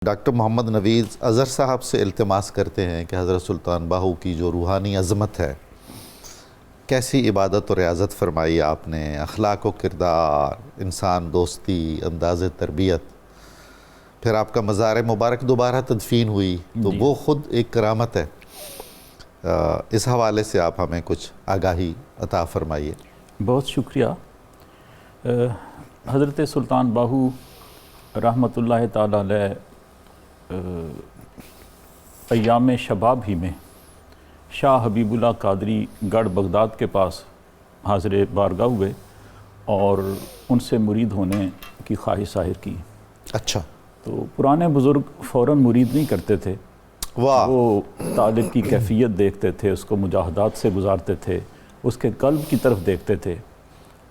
Doctor محمد نوید اظہر صاحب سے التماس کرتے ہیں کہ حضرت سلطان باہو کی جو روحانی عظمت ہے، کیسی عبادت و ریاضت فرمائی آپ نے، اخلاق و کردار، انسان دوستی، انداز تربیت، پھر آپ کا مزار مبارک دوبارہ تدفین ہوئی تو وہ خود ایک کرامت ہے۔ اس حوالے سے آپ ہمیں کچھ آگاہی عطا فرمائیے۔ بہت شکریہ۔ حضرت سلطان باہو رحمۃ اللہ تعالی علیہ ایام شباب ہی میں شاہ حبیب اللہ قادری گڑھ بغداد کے پاس حاضر بارگاہ ہوئے اور ان سے مرید ہونے کی خواہش ظاہر کی۔ اچھا، تو پرانے بزرگ فوراً مرید نہیں کرتے تھے، وہ طالب کی کیفیت دیکھتے تھے، اس کو مجاہدات سے گزارتے تھے، اس کے قلب کی طرف دیکھتے تھے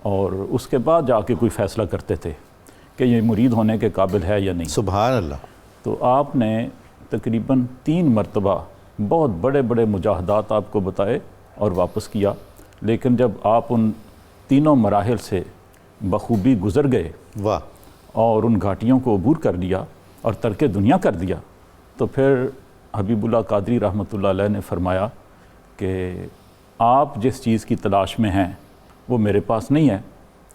اور اس کے بعد جا کے کوئی فیصلہ کرتے تھے کہ یہ مرید ہونے کے قابل ہے یا نہیں۔ سبحان اللہ۔ تو آپ نے تقریباً 3 مرتبہ بہت بڑے بڑے مجاہدات آپ کو بتائے اور واپس کیا، لیکن جب آپ ان تینوں مراحل سے بخوبی گزر گئے اور ان گھاٹیوں کو عبور کر لیا اور ترک دنیا کر دیا، تو پھر حبیب اللہ قادری رحمۃ اللہ علیہ نے فرمایا کہ آپ جس چیز کی تلاش میں ہیں وہ میرے پاس نہیں ہے،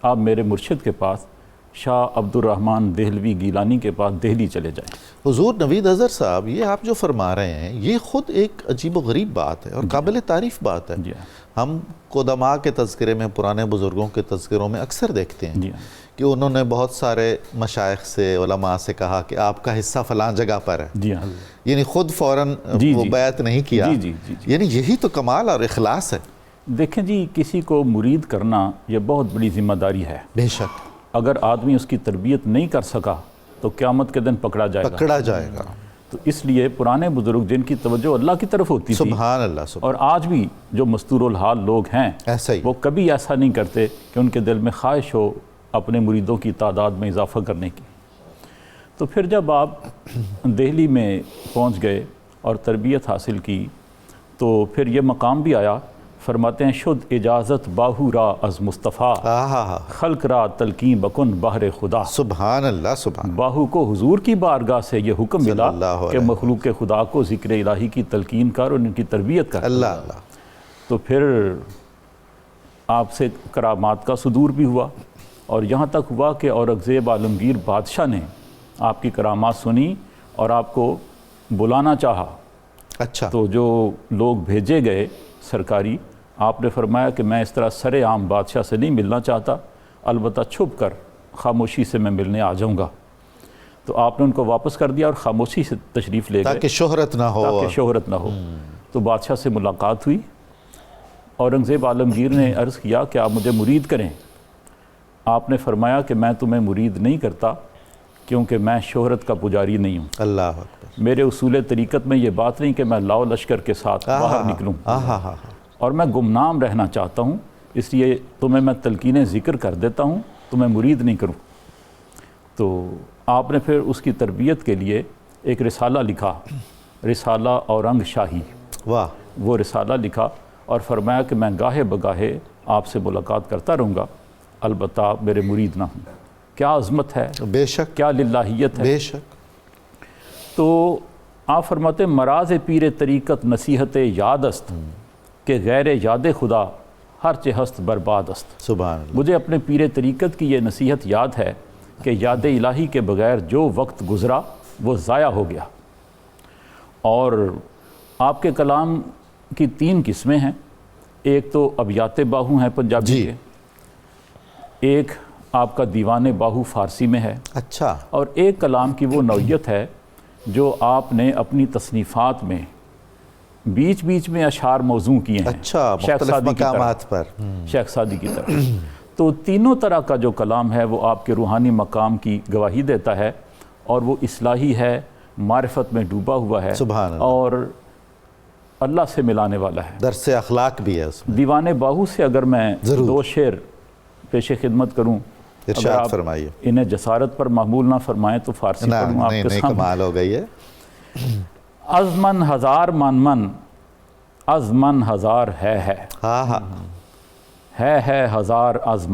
آپ میرے مرشد کے پاس شاہ عبد الرحمن دہلوی گیلانی کے پاس دہلی چلے جائیں۔ حضور نوید اظہر صاحب، یہ آپ جو فرما رہے ہیں یہ خود ایک عجیب و غریب بات ہے اور قابل تعریف بات ہے۔ ہم قدماء کے تذکرے میں، پرانے بزرگوں کے تذکروں میں اکثر دیکھتے ہیں کہ انہوں نے بہت سارے مشائخ سے، علماء سے کہا کہ آپ کا حصہ فلاں جگہ پر ہے، یعنی خود فوراً وہ بیعت نہیں کیا۔ یعنی یہی تو کمال اور اخلاص ہے۔ دیکھیں جی، کسی کو مرید کرنا یہ بہت بڑی ذمہ داری ہے۔ بے شک۔ اگر آدمی اس کی تربیت نہیں کر سکا تو قیامت کے دن پکڑا جائے گا۔ تو اس لیے پرانے بزرگ جن کی توجہ اللہ کی طرف ہوتی تھی، سبحان اللہ، اور آج بھی جو مستور الحال لوگ ہیں وہ کبھی ایسا نہیں کرتے کہ ان کے دل میں خواہش ہو اپنے مریدوں کی تعداد میں اضافہ کرنے کی۔ تو پھر جب آپ دہلی میں پہنچ گئے اور تربیت حاصل کی تو پھر یہ مقام بھی آیا، فرماتے ہیں شد اجازت باہو را از مصطفیٰ، خلق را تلقین بکن بہر خدا۔ سبحان اللہ، سبحان۔ باہو کو حضور کی بارگاہ سے یہ حکم ملا کہ مخلوق خدا کو ذکر الہی کی تلقین کر اور ان کی تربیت کر۔ اللہ۔ تو پھر آپ سے کرامات کا صدور بھی ہوا اور یہاں تک ہوا کہ اورنگزیب عالمگیر بادشاہ نے آپ کی کرامات سنی اور آپ کو بلانا چاہا۔ اچھا۔ تو جو لوگ بھیجے گئے سرکاری، آپ نے فرمایا کہ میں اس طرح سر عام بادشاہ سے نہیں ملنا چاہتا، البتہ چھپ کر خاموشی سے میں ملنے آ جاؤں گا۔ تو آپ نے ان کو واپس کر دیا اور خاموشی سے تشریف لے گئے تاکہ شہرت نہ ہو۔ تو بادشاہ سے ملاقات ہوئی۔ اورنگزیب عالمگیر نے عرض کیا کہ آپ مجھے مرید کریں۔ آپ نے فرمایا کہ میں تمہیں مرید نہیں کرتا کیونکہ میں شہرت کا پجاری نہیں ہوں۔ اللہ اکبر۔ میرے اصول طریقت میں یہ بات نہیں کہ میں لاؤ لشکر کے ساتھ باہر نکلوں، اور میں گمنام رہنا چاہتا ہوں، اس لیے تمہیں میں تلقین ذکر کر دیتا ہوں، تمہیں مرید نہیں کروں۔ تو آپ نے پھر اس کی تربیت کے لیے ایک رسالہ لکھا، رسالہ اورنگ شاہی۔ وہ رسالہ لکھا اور فرمایا کہ میں گاہے بگاہے آپ سے ملاقات کرتا رہوں گا، البتہ میرے مرید نہ ہوں۔ کیا عظمت ہے، بے شک، کیا للہیت ہے۔ بے شک۔ تو آپ فرماتے مراز پیر طریقت نصیحت یاد است کہ غیر یاد خدا ہر چہ ہست برباد است۔ سبحان اللہ۔ مجھے اپنے پیر طریقت کی یہ نصیحت یاد ہے کہ یاد الہی کے بغیر جو وقت گزرا وہ ضائع ہو گیا۔ اور آپ کے کلام کی 3 قسمیں ہیں، ایک تو ابیات باہو ہیں پنجابی کے، ایک آپ کا دیوان باہو فارسی میں ہے، اچھا، اور ایک کلام کی وہ نوعیت ہے جو آپ نے اپنی تصنیفات میں بیچ بیچ میں اشعار موضوع کیے ہیں، اچھا، مختلف مقامات پر، شیخ سعدی کی طرح۔ تو تینوں طرح کا جو کلام ہے وہ آپ کے روحانی مقام کی گواہی دیتا ہے اور وہ اصلاحی ہے، معرفت میں ڈوبا ہوا ہے، سبحان اللہ، اور اللہ سے ملانے والا ہے، درس اخلاق بھی ہے اس میں۔ دیوان باہو سے اگر میں 2 شعر پیش خدمت کروں، ارشاد فرمائیے۔ انہیں جسارت پر محمول نہ فرمائیں تو فارسی پڑھوں آپ کے سامنے۔ کمال ہو گئی ہے۔ از من ہزار من از من ہزار ہے ہزار از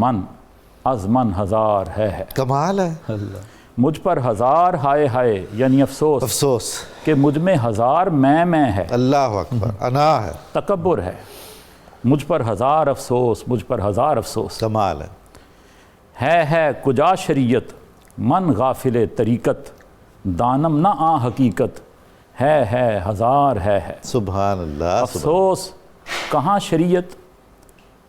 من ہزار ہے۔ کمال ہے۔ مجھ پر ہزار ہائے ہائے یعنی افسوس افسوس، کہ مجھ میں ہزار میں ہے، اللہ اکبر، انا ہے، تکبر ہے، مجھ پر ہزار افسوس، مجھ پر ہزار افسوس، کمال ہے کجا شریعت من غافل طریقت، دانم نہ آ حقیقت، ہے ہزار ہے، سبحان اللہ، افسوس کہاں شریعت،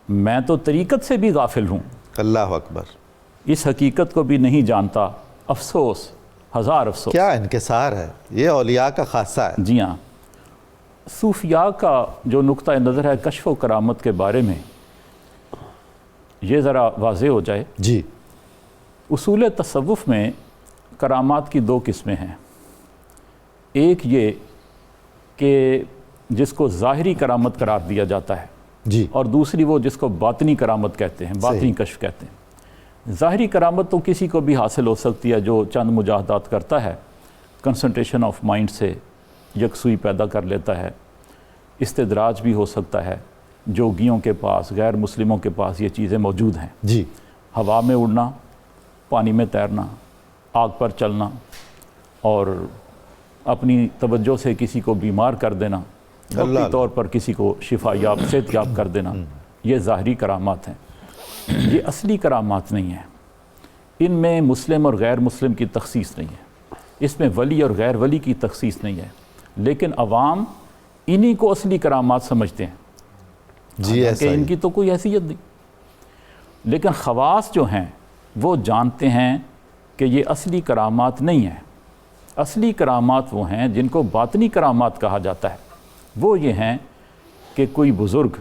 میں تو طریقت سے بھی غافل ہوں، اللہ اکبر، اس حقیقت کو بھی نہیں جانتا، افسوس ہزار افسوس۔ کیا انکسار ہے، یہ اولیاء کا خاصہ ہے۔ جی ہاں، صوفیاء کا جو نقطہ نظر ہے کشف و کرامت کے بارے میں، یہ ذرا واضح ہو جائے۔ جی، اصول تصوف میں کرامات کی دو قسمیں ہیں، ایک یہ کہ جس کو ظاہری کرامت قرار دیا جاتا ہے، جی، اور دوسری وہ جس کو باطنی کرامت کہتے ہیں، باطنی کشف کہتے ہیں۔ ظاہری کرامت تو کسی کو بھی حاصل ہو سکتی ہے جو چند مجاہدات کرتا ہے، کنسنٹریشن آف مائنڈ سے یکسوئی پیدا کر لیتا ہے، استدراج بھی ہو سکتا ہے، جوگیوں کے پاس، غیر مسلموں کے پاس یہ چیزیں موجود ہیں، جی، ہوا میں اڑنا، پانی میں تیرنا، آگ پر چلنا، اور اپنی توجہ سے کسی کو بیمار کر دینا، وقتی طور پر کسی کو شفا یاب، صحت یاب کر دینا، یہ ظاہری کرامات ہیں۔ یہ اصلی کرامات نہیں ہیں، ان میں مسلم اور غیر مسلم کی تخصیص نہیں ہے، اس میں ولی اور غیر ولی کی تخصیص نہیں ہے، لیکن عوام انہی کو اصلی کرامات سمجھتے ہیں، جی، ایسا کہ ان ہی، کی تو کوئی حیثیت نہیں۔ لیکن خواص جو ہیں وہ جانتے ہیں کہ یہ اصلی کرامات نہیں ہیں، اصلی کرامات وہ ہیں جن کو باطنی کرامات کہا جاتا ہے، وہ یہ ہیں کہ کوئی بزرگ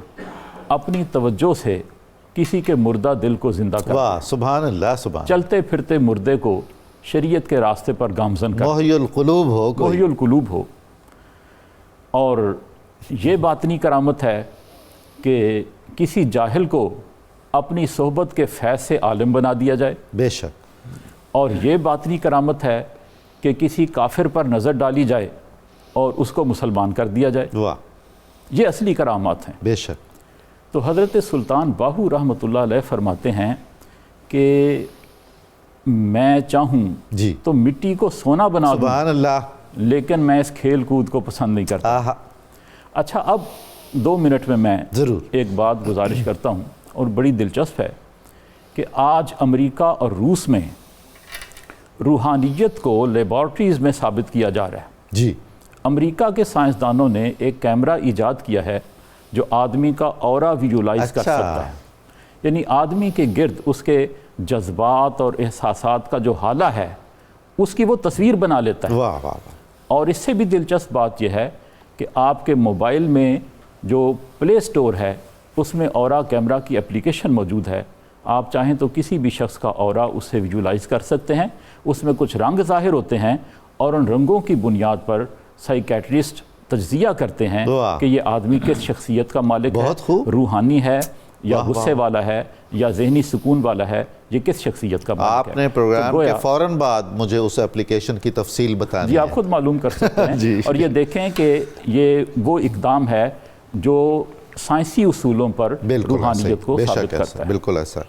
اپنی توجہ سے کسی کے مردہ دل کو زندہ کر، واہ، سبحان اللہ، سبحان، چلتے پھرتے مردے کو شریعت کے راستے پر گامزن کر، محی القلوب ہو کوئی، محی القلوب ہو۔ اور یہ باطنی کرامت ہے کہ کسی جاہل کو اپنی صحبت کے فیض سے عالم بنا دیا جائے، بے شک، اور یہ باطنی کرامت ہے کہ کسی کافر پر نظر ڈالی جائے اور اس کو مسلمان کر دیا جائے، واہ، یہ اصلی کرامات ہیں۔ بے شک، تو حضرت سلطان باہو رحمۃ اللہ علیہ فرماتے ہیں کہ میں چاہوں جی، تو مٹی کو سونا بنا دوں، سبحان اللہ، لیکن میں اس کھیل کود کو پسند نہیں کرتا۔ آہا، اچھا، اب 2 منٹ میں میں ضرور، ایک بات گزارش کرتا ہوں، اور بڑی دلچسپ ہے کہ آج امریکہ اور روس میں روحانیت کو لیبارٹریز میں ثابت کیا جا رہا ہے۔ جی، امریکہ کے سائنسدانوں نے ایک کیمرہ ایجاد کیا ہے جو آدمی کا اورا ویژولائز کر اچھا، سکتا ہے، یعنی آدمی کے گرد اس کے جذبات اور احساسات کا جو حالہ ہے اس کی وہ تصویر بنا لیتا ہے۔ واہ، واہ، واہ، اور اس سے بھی دلچسپ بات یہ ہے کہ آپ کے موبائل میں جو پلے سٹور ہے اس میں اورا کیمرہ کی اپلیکیشن موجود ہے، آپ چاہیں تو کسی بھی شخص کا اورا اس سے ویژولائز کر سکتے ہیں، اس میں کچھ رنگ ظاہر ہوتے ہیں اور ان رنگوں کی بنیاد پر سائیکیٹرسٹ تجزیہ کرتے ہیں واہ، کہ یہ آدمی کس شخصیت کا مالک ہے، بہت خوب، روحانی ہے یا واہ، غصے والا ہے یا ذہنی سکون والا ہے، یہ کس شخصیت کا مالک ہے۔ آپ نے پروگرام تو کے گویا فوراً بعد مجھے اس اپلیکیشن کی تفصیل بتانی جی ہے۔ آپ خود معلوم کر سکتے ہیں، جی، اور یہ دیکھیں کہ یہ وہ اقدام ہے جو سائنسی اصولوں پر بالکل ایسا ہی، روحانیت کو بے ثابت شک ایسا، کرتا ہے۔ بالکل ایسا۔